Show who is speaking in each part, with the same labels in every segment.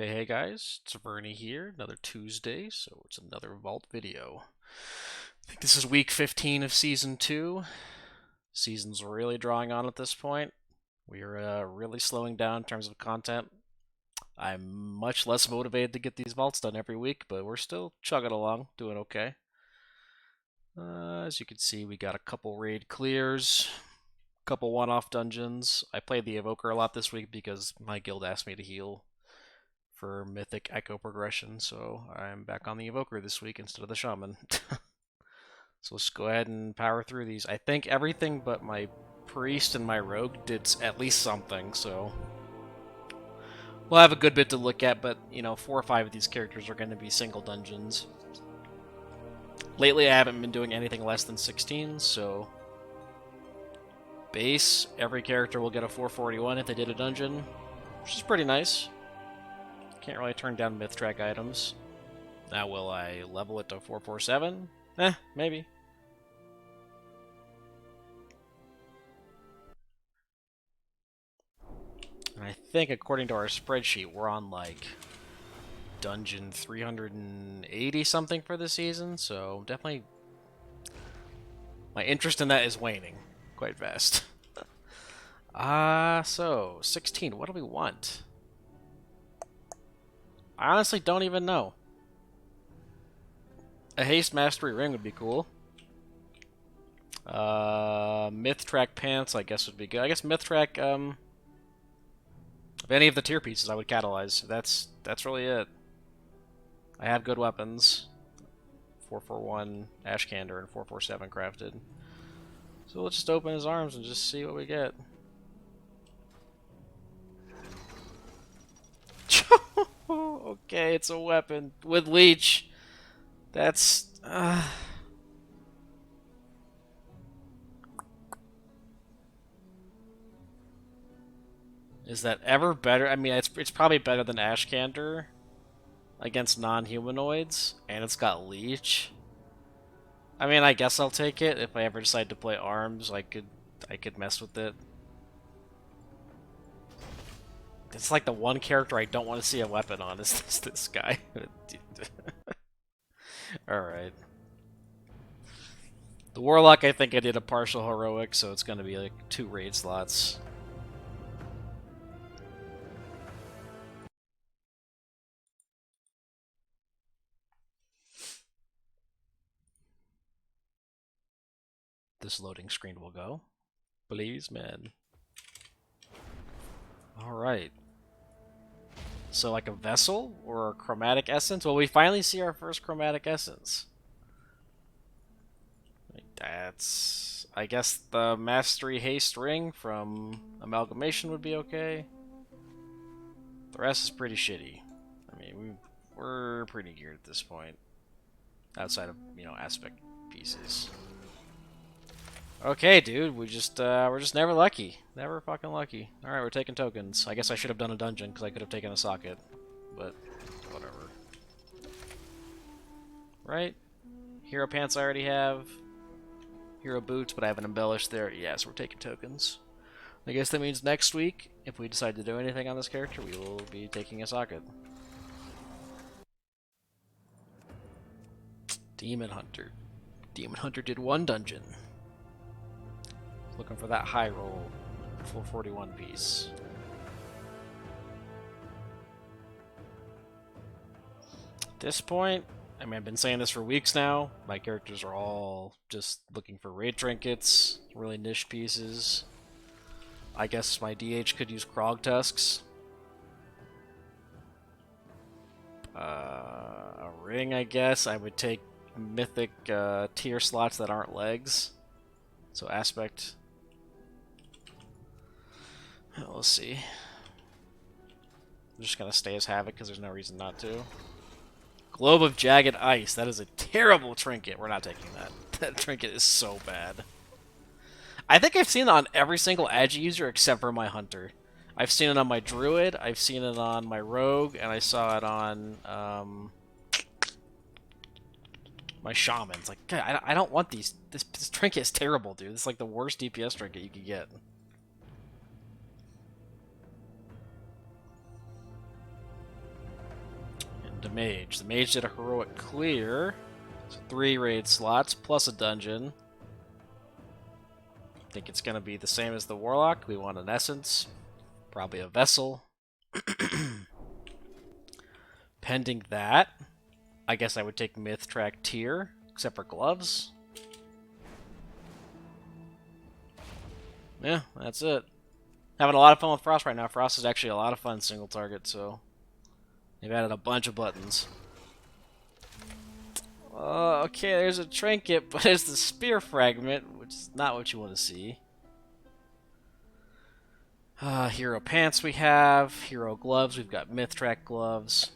Speaker 1: Hey guys, it's Vernie here, another Tuesday, so it's another Vault video. I think this is week 15 of Season 2. Season's really drawing on at this point. We are really slowing down in terms of content. I'm much less motivated to get these vaults done every week, but we're still chugging along, doing okay. As you can see, we got a couple raid clears, a couple one-off dungeons. I played the Evoker a lot this week because my guild asked me to heal for Mythic Echo progression, so I'm back on the Evoker this week instead of the Shaman. So let's go ahead and power through these. I think everything but my Priest and my Rogue did at least something, so we'll have a good bit to look at, but, 4 or 5 of these characters are going to be single dungeons. Lately I haven't been doing anything less than 16, so base, every character will get a 441 if they did a dungeon, which is pretty nice. Can't really turn down myth track items. Now will I level it to 447? Maybe. And I think according to our spreadsheet, we're on like dungeon 380 something for the season, so definitely my interest in that is waning quite fast. So 16, what do we want? I honestly don't even know. A haste mastery ring would be cool. Myth track pants, I guess would be good. I guess myth track, of any of the tier pieces, I would catalyze. That's really it. I have good weapons. 441 Ash Candor and 447 crafted. So let's just open his arms and just see what we get. Okay, it's a weapon with leech. That's Is that ever better? I mean, it's probably better than Ash Candor against non-humanoids, and it's got leech. I mean, I guess I'll take it if I ever decide to play arms. I could mess with it. It's like the one character I don't want to see a weapon on is this guy. Alright. The Warlock, I think I did a partial heroic, so it's going to be like 2 raid slots. This loading screen will go. Please, man. Alright. So like a vessel or a chromatic essence? Well, we finally see our first chromatic essence. That's... I guess the Mastery Haste Ring from Amalgamation would be okay. The rest is pretty shitty. I mean, we're pretty geared at this point. Outside of, aspect pieces. Okay, dude, we're just never lucky. Never fucking lucky. Alright, we're taking tokens. I guess I should have done a dungeon, because I could have taken a socket. But, whatever. Right? Hero pants I already have. Hero boots, but I haven't embellished there. Yes, we're taking tokens. I guess that means next week, if we decide to do anything on this character, we will be taking a socket. Demon Hunter. Demon Hunter did 1 dungeon. Looking for that high roll. Full 41 piece. At this point, I mean, I've been saying this for weeks now. My characters are all just looking for raid trinkets, really niche pieces. I guess my DH could use Krog Tusks. A ring, I guess. I would take mythic tier slots that aren't legs. So aspect. We'll see. I'm just gonna stay as Havoc because there's no reason not to. Globe of Jagged Ice. That is a terrible trinket. We're not taking that. That trinket is so bad. I think I've seen it on every single Agi user except for my Hunter. I've seen it on my Druid, I've seen it on my Rogue, and I saw it on my Shaman. It's like, God, I don't want these. This trinket is terrible, dude. It's like the worst DPS trinket you could get. The mage. The mage did a heroic clear. So 3 raid slots plus a dungeon. I think it's going to be the same as the warlock. We want an essence. Probably a vessel. Pending that, I guess I would take Myth Track tier, except for gloves. Yeah, that's it. Having a lot of fun with Frost right now. Frost is actually a lot of fun single target, so they've added a bunch of buttons. Okay, there's a trinket, but it's the spear fragment, which is not what you want to see. Hero pants we have, hero gloves, we've got Myth Track gloves.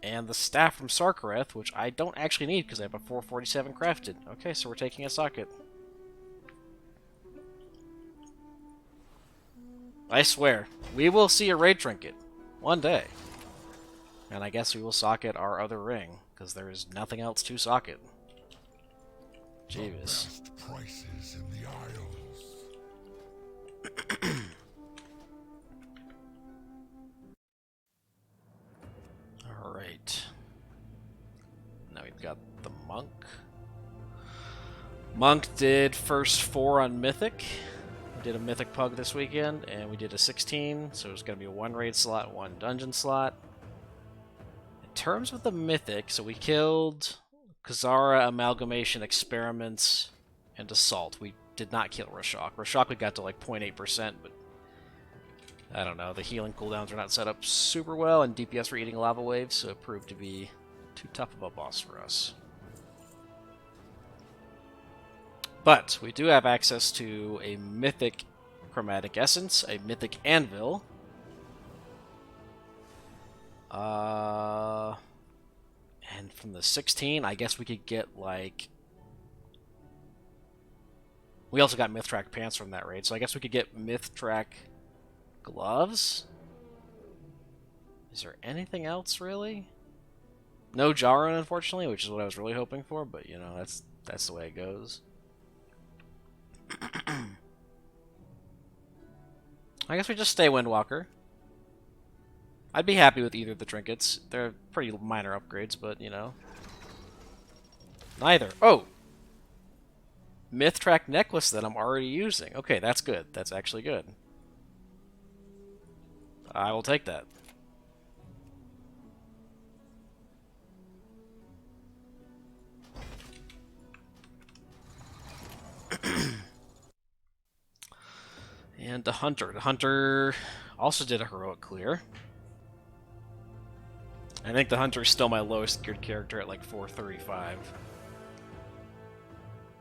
Speaker 1: And the staff from Sarkareth, which I don't actually need because I have a 447 crafted. Okay, so we're taking a socket. I swear, we will see a raid trinket one day. And I guess we will socket our other ring, because there is nothing else to socket. Jeeves.
Speaker 2: Prices in the Isles.
Speaker 1: Alright. Now we've got the monk. Monk did first 4 on Mythic. We did a Mythic Pug this weekend, and we did a 16, so it's going to be a 1 raid slot, 1 dungeon slot. In terms of the Mythic, so we killed Kazara, Amalgamation, Experiments, and Assault. We did not kill Rashok. Rashok we got to like 0.8%, but I don't know. The healing cooldowns are not set up super well, and DPS were eating lava waves, so it proved to be too tough of a boss for us. But we do have access to a Mythic Chromatic Essence, a Mythic Anvil. And from the 16, I guess we could get, like... We also got Myth Track pants from that raid, so I guess we could get Myth Track gloves? Is there anything else, really? No Jaren, unfortunately, which is what I was really hoping for, but, you know, that's the way it goes. I guess we just stay Windwalker. I'd be happy with either of the trinkets. They're pretty minor upgrades, but, you know. Neither. Oh! Myth Track necklace that I'm already using. Okay, that's good. That's actually good. I will take that. And the Hunter. The Hunter also did a heroic clear. I think the Hunter is still my lowest geared character at like 435.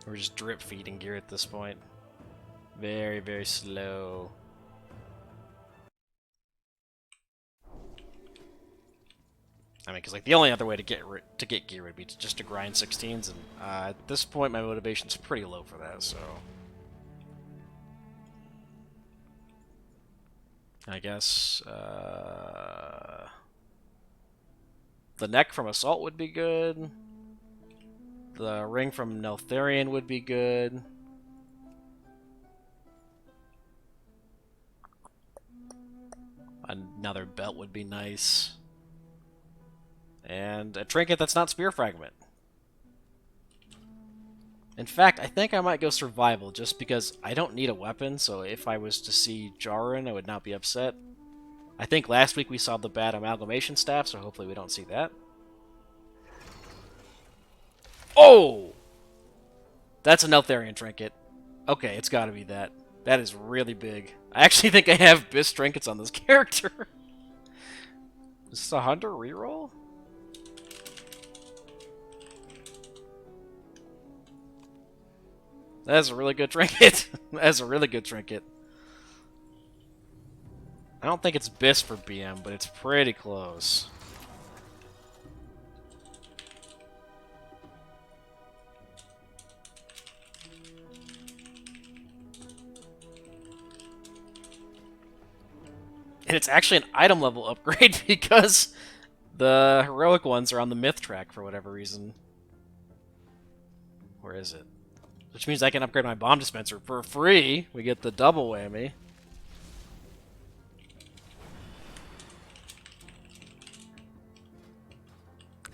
Speaker 1: We're just drip feeding gear at this point. Very, very slow. I mean, because like the only other way to get gear would be just to grind 16s, and at this point my motivation's pretty low for that. So I guess the neck from Assault would be good. The ring from Neltharion would be good. Another belt would be nice. And a trinket that's not Spear Fragment. In fact, I think I might go Survival, just because I don't need a weapon, so if I was to see Jaren, I would not be upset. I think last week we saw the bad Amalgamation staff, so hopefully we don't see that. Oh! That's a Neltharion trinket. Okay, it's gotta be that. That is really big. I actually think I have Biss trinkets on this character. Is this a Hunter reroll? That's a really good trinket. That's a really good trinket. I don't think it's Biss for BM, but it's pretty close. And it's actually an item level upgrade because the heroic ones are on the Myth Track for whatever reason. Where is it? Which means I can upgrade my bomb dispenser for free. We get the double whammy.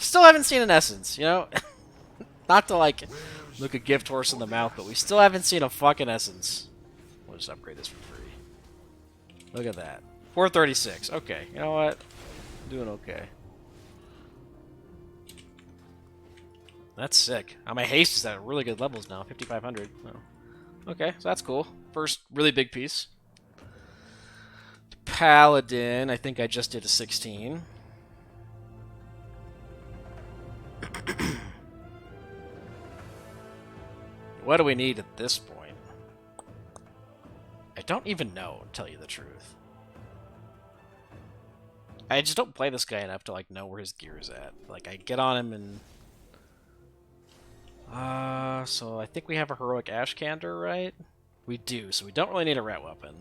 Speaker 1: still haven't seen an essence, you know? Not to, like, look a gift horse in the mouth, but we still haven't seen a fucking essence. We'll just upgrade this for free. Look at that. 436. Okay, you know what? I'm doing okay. That's sick. My haste is at really good levels now, 5,500. Oh. Okay, so that's cool. First really big piece. Paladin, I think I just did a 16. What do we need at this point? I don't even know, to tell you the truth. I just don't play this guy enough to, like, know where his gear is at. Like, I get on him and... so I think we have a Heroic Ashcander, right? We do, so we don't really need a rat weapon.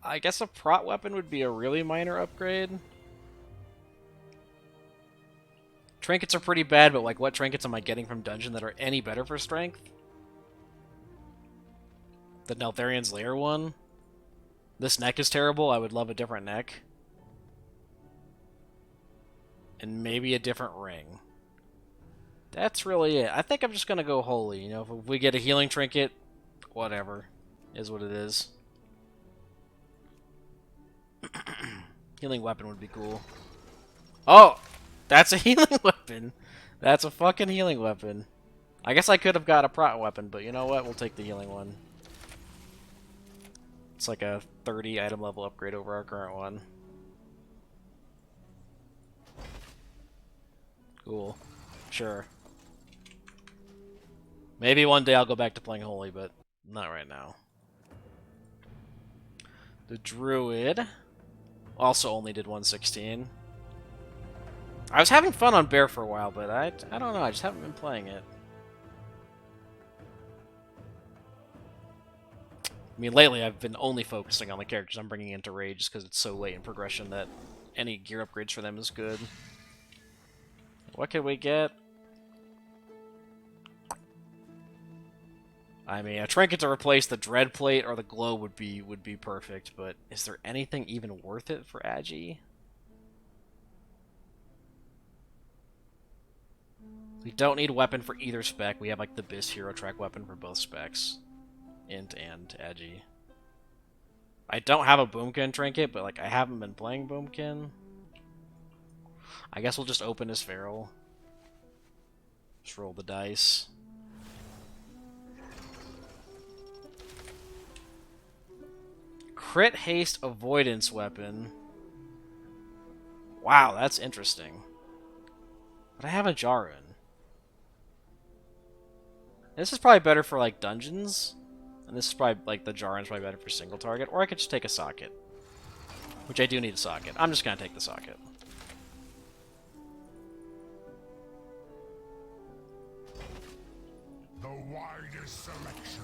Speaker 1: I guess a prot weapon would be a really minor upgrade. Trinkets are pretty bad, but, like, what trinkets am I getting from dungeon that are any better for strength? The Neltharian's Lair one? This neck is terrible. I would love a different neck. And maybe a different ring. That's really it. I think I'm just going to go holy. You know, if we get a healing trinket, whatever. Is what it is. Healing weapon would be cool. Oh! That's a healing weapon! That's a fucking healing weapon. I guess I could have got a prot weapon, but you know what? We'll take the healing one. It's like a 30 item level upgrade over our current one. Cool. Sure. Maybe one day I'll go back to playing Holy, but not right now. The Druid also only did 116. I was having fun on Bear for a while, but I don't know, I just haven't been playing it. I mean, lately I've been only focusing on the characters I'm bringing into Rage just because it's so late in progression that any gear upgrades for them is good. What could we get? I mean, a trinket to replace the Dread Plate or the Glow would be perfect, but is there anything even worth it for Agi? We don't need weapon for either spec. We have like the Biss Hero Track weapon for both specs. Int and Agi. I don't have a Boomkin trinket, but like I haven't been playing Boomkin. I guess we'll just open his Feral. Just roll the dice. Crit Haste Avoidance weapon. Wow, that's interesting. But I have a Jarun. This is probably better for like dungeons. And this is probably, like, the Jarun's probably better for single target. Or I could just take a socket. Which I do need a socket. I'm just gonna take the socket.
Speaker 2: The widest selection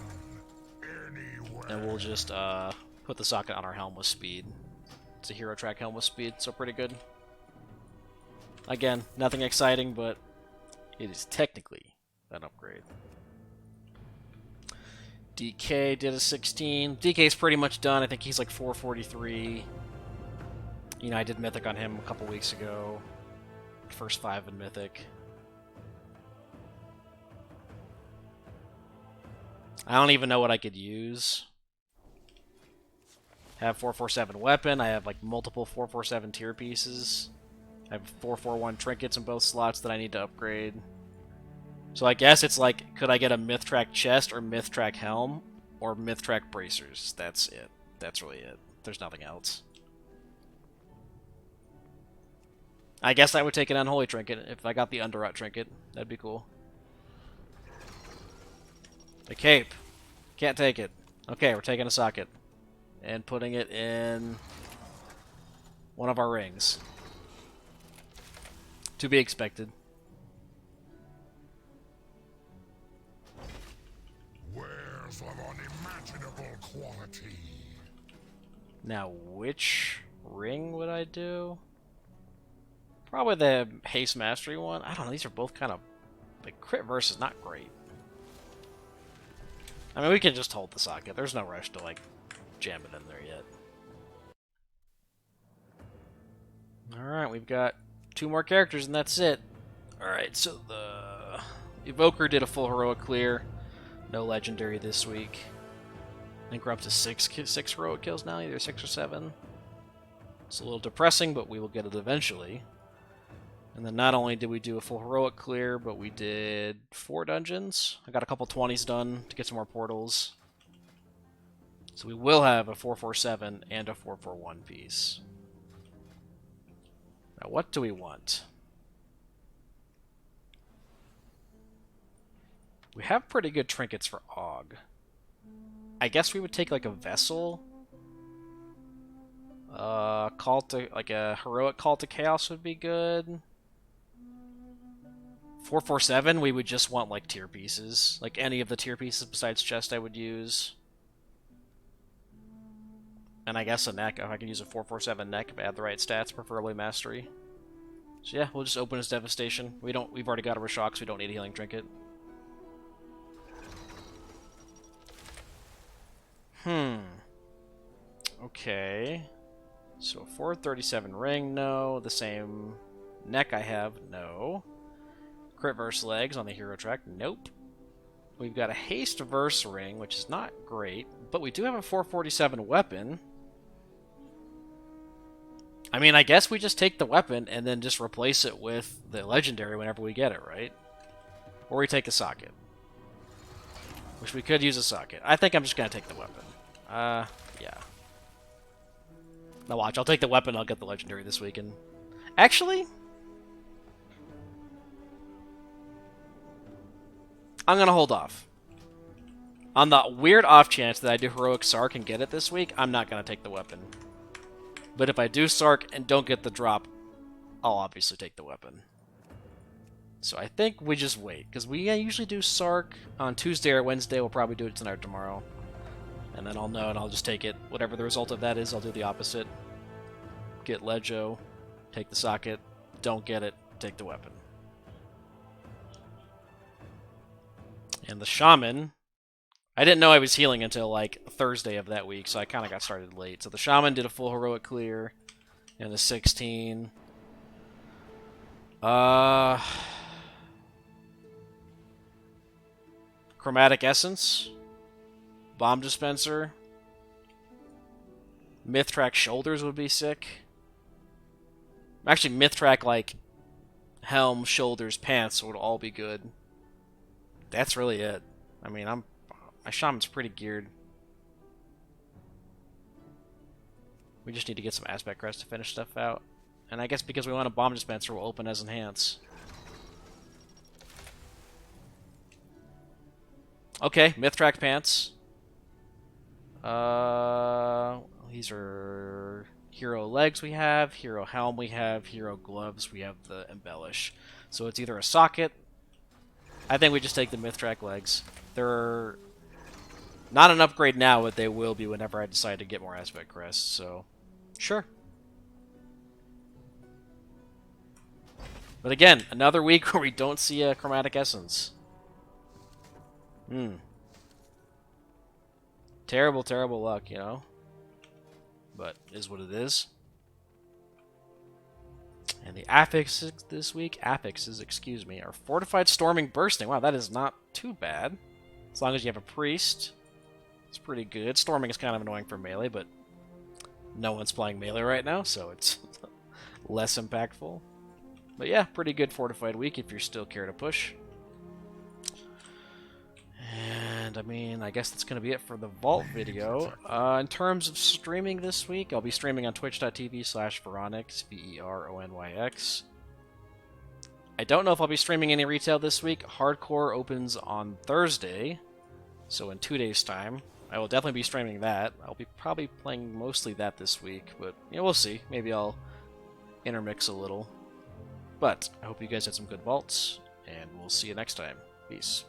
Speaker 2: anywhere.
Speaker 1: And we'll just put the socket on our helm with speed. It's a hero track helm with speed, so pretty good. Again, nothing exciting, but it is technically an upgrade. DK did a 16. DK's pretty much done. I think he's like 443. You know, I did Mythic on him a couple weeks ago. First 5 in Mythic. I don't even know what I could use. I have 447 weapon. I have like multiple 447 tier pieces. I have 441 trinkets in both slots that I need to upgrade. So I guess it's like, could I get a Myth-Track chest or Myth-Track helm or Myth-Track bracers? That's it. That's really it. There's nothing else. I guess I would take an Unholy Trinket if I got the Underrot Trinket. That'd be cool. The Cape. Can't take it. Okay, we're taking a socket. And putting it in one of our rings. To be expected.
Speaker 2: Wares of unimaginable quality.
Speaker 1: Now, which ring would I do? Probably the Haste Mastery one. I don't know, these are both kind of... Like, crit verse is not great. I mean, we can just hold the socket. There's no rush to, like, jam it in there yet. Alright, we've got 2 more characters and that's it. Alright, so the Evoker did a full heroic clear. No legendary this week. I think we're up to 6 heroic kills now, either 6 or 7. It's a little depressing, but we will get it eventually. And then not only did we do a full heroic clear, but we did 4 dungeons. I got a couple 20s done to get some more portals. So we will have a 447 and a 441 piece. Now what do we want? We have pretty good trinkets for Og. I guess we would take like a vessel. Like a heroic call to chaos would be good. 447, we would just want like tier pieces. Like any of the tier pieces besides chest I would use. And I guess a neck, if I can use a 447 neck if I have the right stats, preferably mastery. So yeah, we'll just open as devastation. We've already got a Rashok, so we don't need a healing trinket. Okay. So 437 ring, no. The same neck I have, no. Crit verse legs on the hero track, nope. We've got a haste verse ring, which is not great, but we do have a 447 weapon. I mean, I guess we just take the weapon and then just replace it with the legendary whenever we get it, right? Or we take a socket. Which we could use a socket. I think I'm just going to take the weapon. Yeah. Now watch, I'll take the weapon, I'll get the legendary this weekend. Actually, I'm going to hold off. On the weird off chance that I do Heroic Sark and get it this week, I'm not going to take the weapon. But if I do Sark and don't get the drop, I'll obviously take the weapon. So I think we just wait, because we usually do Sark on Tuesday or Wednesday. We'll probably do it tonight or tomorrow. And then I'll know and I'll just take it. Whatever the result of that is, I'll do the opposite. Get Legio, take the socket, don't get it, take the weapon. And the Shaman, I didn't know I was healing until like Thursday of that week, so I kind of got started late. So the Shaman did a full heroic clear in the 16. Chromatic Essence, Bomb Dispenser, Mythtrack Shoulders would be sick. Actually, Mythtrack like Helm, Shoulders, Pants would all be good. That's really it. I mean, my Shaman's pretty geared. We just need to get some Aspect Crest to finish stuff out. And I guess because we want a Bomb Dispenser, we'll open as Enhance. Okay, Mythtrack Pants. These are Hero Legs we have, Hero Helm we have, Hero Gloves we have the Embellish. So it's either a socket. I think we just take the Mythtrack Legs. They're not an upgrade now, but they will be whenever I decide to get more Aspect Crests, so sure. But again, another week where we don't see a Chromatic Essence. Terrible, terrible luck, you know? But is what it is. And the affixes this week, excuse me, are Fortified Storming Bursting. Wow, that is not too bad. As long as you have a Priest, it's pretty good. Storming is kind of annoying for melee, but no one's playing melee right now, so it's less impactful. But yeah, pretty good Fortified week if you're still care to push. And I mean, I guess that's going to be it for the Vault video. In terms of streaming this week, I'll be streaming on twitch.tv/Veronyx, VERONYX. I don't know if I'll be streaming any retail this week. Hardcore opens on Thursday, so in 2 days' time. I will definitely be streaming that. I'll be probably playing mostly that this week, but you know, we'll see. Maybe I'll intermix a little. But I hope you guys had some good vaults, and we'll see you next time. Peace.